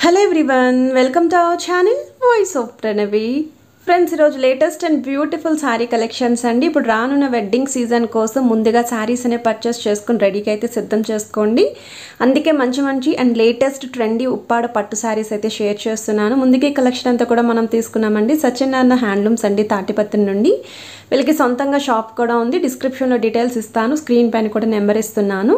Hello everyone, welcome to our channel Voice of Pranavi. Friends ఈరోజు latest and beautiful sari collections అండి. ఇప్పుడు రానున్న wedding season కోసం ముందుగా శారీస్ అనే పర్చేస్ చేసుకుని రెడీగా అయితే సిద్ధం చేసుకోండి. అందుకే మంచి అండ్ లేటెస్ట్ ట్రెండీ ఉప్పాడ పట్టు శారీస్ అయితే షేర్ చేస్తున్నాను. ముందుకే కలెక్షన్ అంతా కూడా మనం తీసుకున్నామండి. సత్యనారాయణ హ్యాండ్లూమ్స్ అండి, తాటిపత్రి నుండి. వీళ్ళకి సొంతంగా షాప్ కూడా ఉంది. డిస్క్రిప్షన్లో డీటెయిల్స్ ఇస్తాను, స్క్రీన్ పైన కూడా నెంబర్ ఇస్తున్నాను.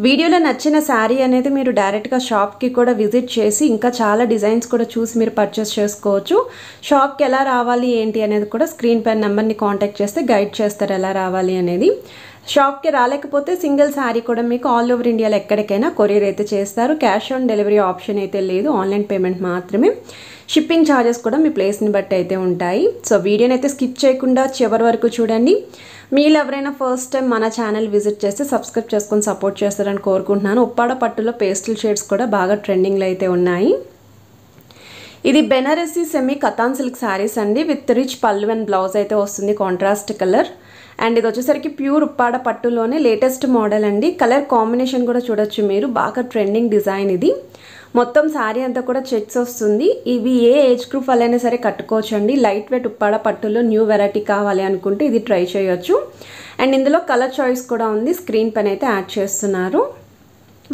వీడియోలో నచ్చిన శారీ అనేది మీరు డైరెక్ట్గా షాప్కి కూడా విజిట్ చేసి ఇంకా చాలా డిజైన్స్ కూడా చూసి మీరు పర్చేస్ చేసుకోవచ్చు. షాప్కి ఎలా రావాలి ఏంటి అనేది కూడా స్క్రీన్ పైన నెంబర్ని కాంటాక్ట్ చేస్తే గైడ్ చేస్తారు ఎలా రావాలి అనేది. షాప్కి రాలేకపోతే సింగిల్ శారీ కూడా మీకు ఆల్ ఓవర్ ఇండియాలో ఎక్కడికైనా కొరియర్ అయితే చేస్తారు. క్యాష్ ఆన్ డెలివరీ ఆప్షన్ అయితే లేదు, ఆన్లైన్ పేమెంట్ మాత్రమే. షిప్పింగ్ ఛార్జెస్ కూడా మీ ప్లేస్ని బట్టి అయితే ఉంటాయి. సో వీడియోని అయితే స్కిప్ చేయకుండా చివరి వరకు చూడండి. మీరు ఎవరైనా ఫస్ట్ టైం మన ఛానల్ విజిట్ చేస్తే సబ్స్క్రైబ్ చేసుకొని సపోర్ట్ చేస్తారని కోరుకుంటున్నాను. ఉప్పాడ పట్టులో పేస్టల్ షేడ్స్ కూడా బాగా ట్రెండింగ్లో అయితే ఉన్నాయి. ఇది బెనారసీ సెమీ కతాన్ సిల్క్ శారీస్ అండి, విత్ రిచ్ పళ్ళు అండ్ బ్లౌజ్ అయితే వస్తుంది, కాంట్రాస్ట్ కలర్. అండ్ ఇది వచ్చేసరికి ప్యూర్ ఉప్పాడ పట్టులోనే లేటెస్ట్ మోడల్ అండి. కలర్ కాంబినేషన్ కూడా చూడొచ్చు మీరు, బాగా ట్రెండింగ్ డిజైన్ ఇది. మొత్తం శారీ అంతా కూడా చెక్స్ వస్తుంది. ఇవి ఏ ఏజ్ గ్రూప్ వాళ్ళైనా సరే కట్టుకోవచ్చు అండి. లైట్ వెయిట్ ఉప్పాడ పట్టులో న్యూ వెరైటీ కావాలి అనుకుంటే ఇది ట్రై చేయొచ్చు. అండ్ ఇందులో కలర్ చాయిస్ కూడా ఉంది, స్క్రీన్ పైన అయితే యాడ్ చేస్తున్నారు.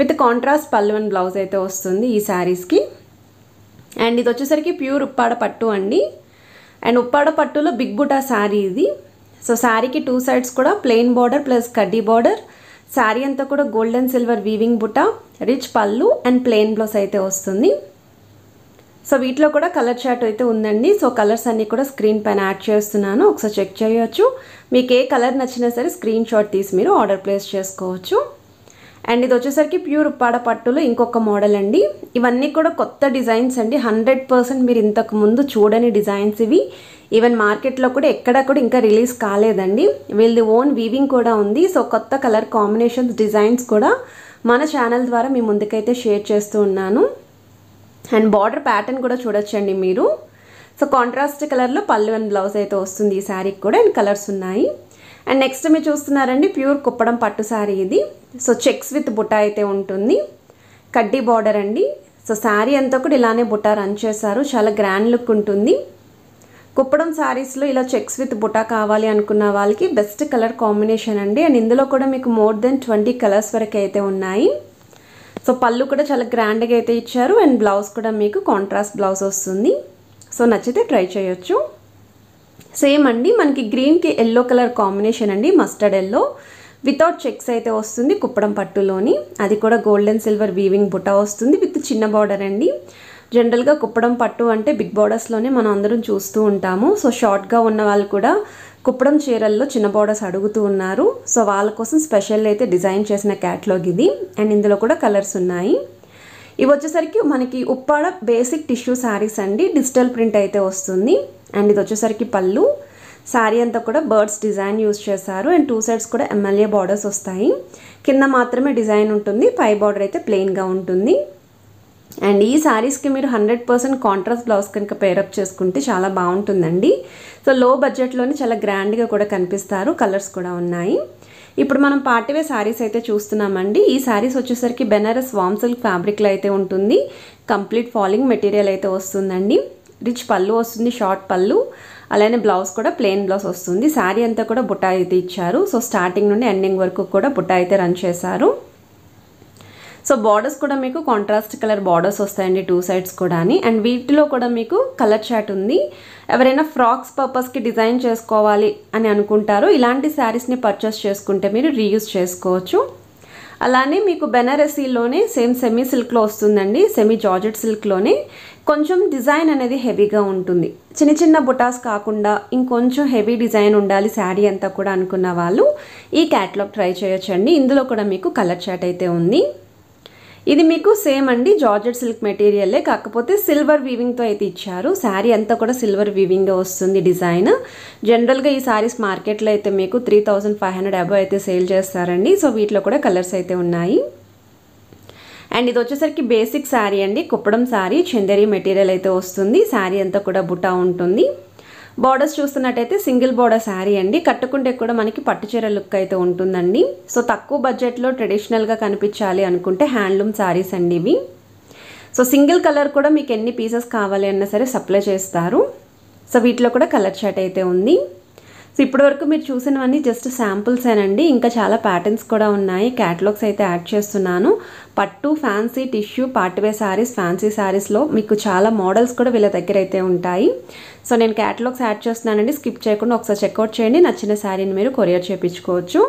విత్ కాంట్రాస్ట్ పళ్ళు అండ్ బ్లౌజ్ అయితే వస్తుంది ఈ శారీస్కి. అండ్ ఇది వచ్చేసరికి ప్యూర్ ఉప్పాడ పట్టు అండి. అండ్ ఉప్పాడ పట్టులో బిగ్ బుటా శారీ ఇది. సో శారీకి టూ సైడ్స్ కూడా ప్లెయిన్ బార్డర్ ప్లస్ కడ్డీ బార్డర్. శారీ అంతా కూడా గోల్డ్ అండ్ సిల్వర్ వీవింగ్ బుటా, రిచ్ పళ్ళు అండ్ ప్లెయిన్ బ్లౌజ్ అయితే వస్తుంది. సో వీటిలో కూడా కలర్ చార్ట్ అయితే ఉందండి. సో కలర్స్ అన్నీ కూడా స్క్రీన్ పైన యాడ్ చేస్తున్నాను, ఒకసారి చెక్ చేయొచ్చు. మీకు ఏ కలర్ నచ్చినా సరే స్క్రీన్ షాట్ తీసి మీరు ఆర్డర్ ప్లేస్ చేసుకోవచ్చు. అండ్ ఇది వచ్చేసరికి ప్యూర్ ఉప్పాడ పట్టులో ఇంకొక మోడల్ అండి. ఇవన్నీ కూడా కొత్త డిజైన్స్ అండి, 100% మీరు ఇంతకు ముందు చూడని డిజైన్స్ ఇవి. ఈవెన్ మార్కెట్లో కూడా ఎక్కడ కూడా ఇంకా రిలీజ్ కాలేదండి. వీళ్ళది ఓన్ వీవింగ్ కూడా ఉంది. సో కొత్త కలర్ కాంబినేషన్స్ డిజైన్స్ కూడా మన ఛానల్ ద్వారా మీ ముందుకైతే షేర్ చేస్తూ ఉన్నాను. అండ్ బార్డర్ ప్యాటర్న్ కూడా చూడొచ్చండి మీరు. సో కాంట్రాస్ట్ కలర్లో పళ్ళు అండ్ బ్లౌజ్ అయితే వస్తుంది ఈ శారీకి కూడా, అండ్ కలర్స్ ఉన్నాయి. అండ్ నెక్స్ట్ మీరు చూస్తున్నారండి ప్యూర్ కుప్పడం పట్టు శారీ ఇది. సో చెక్స్ విత్ బుటా అయితే ఉంటుంది, కడ్డీ బార్డర్ అండి. సో శారీ అంతా కూడా ఇలానే బుటా రన్ చేశారు, చాలా గ్రాండ్ లుక్ ఉంటుంది. కుప్పడం శారీస్లో ఇలా చెక్స్ విత్ బుటా కావాలి అనుకున్న వాళ్ళకి బెస్ట్ కలర్ కాంబినేషన్ అండి. అండ్ ఇందులో కూడా మీకు మోర్ దెన్ 20 కలర్స్ వరకు అయితే ఉన్నాయి. సో పళ్ళు కూడా చాలా గ్రాండ్గా అయితే ఇచ్చారు. అండ్ బ్లౌజ్ కూడా మీకు కాంట్రాస్ట్ బ్లౌజ్ వస్తుంది. సో నచ్చితే ట్రై చేయొచ్చు. సేమ్ అండి, మనకి గ్రీన్కి ఎల్లో కలర్ కాంబినేషన్ అండి, మస్టర్డ్ ఎల్లో వితౌట్ చెక్స్ అయితే వస్తుంది కుప్పడం పట్టులోని. అది కూడా గోల్డ్ అండ్ సిల్వర్ వీవింగ్ బుటా వస్తుంది విత్ చిన్న బార్డర్ అండి. జనరల్గా కుప్పడం పట్టు అంటే బిగ్ బార్డర్స్లోనే మనం అందరం చూస్తూ ఉంటాము. సో షార్ట్గా ఉన్న వాళ్ళు కూడా కుప్పడం చీరల్లో చిన్న బార్డర్స్ అడుగుతూ ఉన్నారు. సో వాళ్ళ కోసం స్పెషల్ అయితే డిజైన్ చేసిన క్యాటలాగ్ ఇది. అండ్ ఇందులో కూడా కలర్స్ ఉన్నాయి. ఇవి వచ్చేసరికి మనకి ఉప్పాడ బేసిక్ టిష్యూ శారీస్ అండి, డిజిటల్ ప్రింట్ అయితే వస్తుంది. అండ్ ఇది వచ్చేసరికి పళ్ళు. శారీ అంతా కూడా బర్డ్స్ డిజైన్ యూజ్ చేశారు. అండ్ టూ సైడ్స్ కూడా ఎమ్మెల్యే బార్డర్స్ వస్తాయి. కింద మాత్రమే డిజైన్ ఉంటుంది, పై బార్డర్ అయితే ప్లెయిన్గా ఉంటుంది. అండ్ ఈ శారీస్కి మీరు 100% కాంట్రాస్ట్ బ్లౌజ్ కనుక పేరప్ చేసుకుంటే చాలా బాగుంటుందండి. సో లో బడ్జెట్లోనే చాలా గ్రాండ్గా కూడా కనిపిస్తారు, కలర్స్ కూడా ఉన్నాయి. ఇప్పుడు మనం పార్టీవేర్ శారీస్ అయితే చూస్తున్నామండి. ఈ శారీస్ వచ్చేసరికి బెనారస్ వామ్ సిల్క్ ఫ్యాబ్రిక్లో అయితే ఉంటుంది. కంప్లీట్ ఫాలింగ్ మెటీరియల్ అయితే వస్తుందండి. రిచ్ పళ్ళు వస్తుంది, షార్ట్ పళ్ళు. అలానే బ్లౌజ్ కూడా ప్లెయిన్ బ్లౌజ్ వస్తుంది. శారీ అంతా కూడా బుటా అయితే ఇచ్చారు. సో స్టార్టింగ్ నుండి ఎండింగ్ వరకు కూడా బుటా అయితే రన్ చేశారు. సో బార్డర్స్ కూడా మీకు కాంట్రాస్ట్ కలర్ బార్డర్స్ వస్తాయండి టూ సైడ్స్ కూడా. అండ్ వీటిలో కూడా మీకు కలర్ చార్ట్ ఉంది. ఎవరైనా ఫ్రాక్స్ పర్పస్కి డిజైన్ చేసుకోవాలి అని అనుకుంటారో ఇలాంటి శారీస్ని పర్చేస్ చేసుకుంటే మీరు రీయూజ్ చేసుకోవచ్చు. అలానే మీకు బెనారసీలోనే సేమ్ సెమీ సిల్క్లో వస్తుందండి, సెమీ జార్జెట్ సిల్క్లోనే. కొంచెం డిజైన్ అనేది హెవీగా ఉంటుంది, చిన్న బుటాస్ కాకుండా ఇంకొంచెం హెవీ డిజైన్ ఉండాలి శారీ అంతా కూడా అనుకున్న వాళ్ళు ఈ క్యాటలాగ్ ట్రై చేయొచ్చండి. ఇందులో కూడా మీకు కలర్ చార్ట్ అయితే ఉంది. ఇది మీకు సేమ్ అండి, జార్జెట్ సిల్క్ మెటీరియలే, కాకపోతే సిల్వర్ వీవింగ్తో అయితే ఇచ్చారు. శారీ అంతా కూడా సిల్వర్ వీవింగ్గా వస్తుంది డిజైన్. జనరల్గా ఈ శారీస్ మార్కెట్లో అయితే మీకు 3500 అబవ్ అయితే సేల్ చేస్తారండి. సో వీటిలో కూడా కలర్స్ అయితే ఉన్నాయి. అండ్ ఇది వచ్చేసరికి బేసిక్ శారీ అండి, కుప్పడం శారీ, చందేరి మెటీరియల్ అయితే వస్తుంది. శారీ అంతా కూడా బుటా ఉంటుంది. బార్డర్స్ చూస్తున్నట్టయితే సింగిల్ బార్డర్ శారీ అండి, కట్టుకుంటే కూడా మనకి పట్టు చీర లుక్ అయితే ఉంటుందండి. సో తక్కువ బడ్జెట్లో ట్రెడిషనల్గా కనిపించాలి అనుకుంటే హ్యాండ్లూమ్ శారీస్ అండి ఇవి. సో సింగిల్ కలర్ కూడా మీకు ఎన్ని పీసెస్ కావాలి అన్నా సరే సప్లై చేస్తారు. సో వీటిలో కూడా కలర్ చార్ట్ అయితే ఉంది. సో ఇప్పటివరకు మీరు చూసినవన్నీ జస్ట్ శాంపుల్సేనండి. ఇంకా చాలా ప్యాటర్న్స్ కూడా ఉన్నాయి. క్యాటలాగ్స్ అయితే యాడ్ చేస్తున్నాను. పట్టు, fancy, tissue, party wear saris, fancy శారీస్లో మీకు చాలా మోడల్స్ కూడా వీళ్ళ దగ్గర అయితే ఉంటాయి. సో నేను క్యాటలాగ్స్ యాడ్ చేస్తున్నానండి. స్కిప్ చేయకుండా ఒకసారి చెక్అవుట్ చేయండి. నచ్చిన శారీని మీరు కొరియర్ చేయించుకోవచ్చు.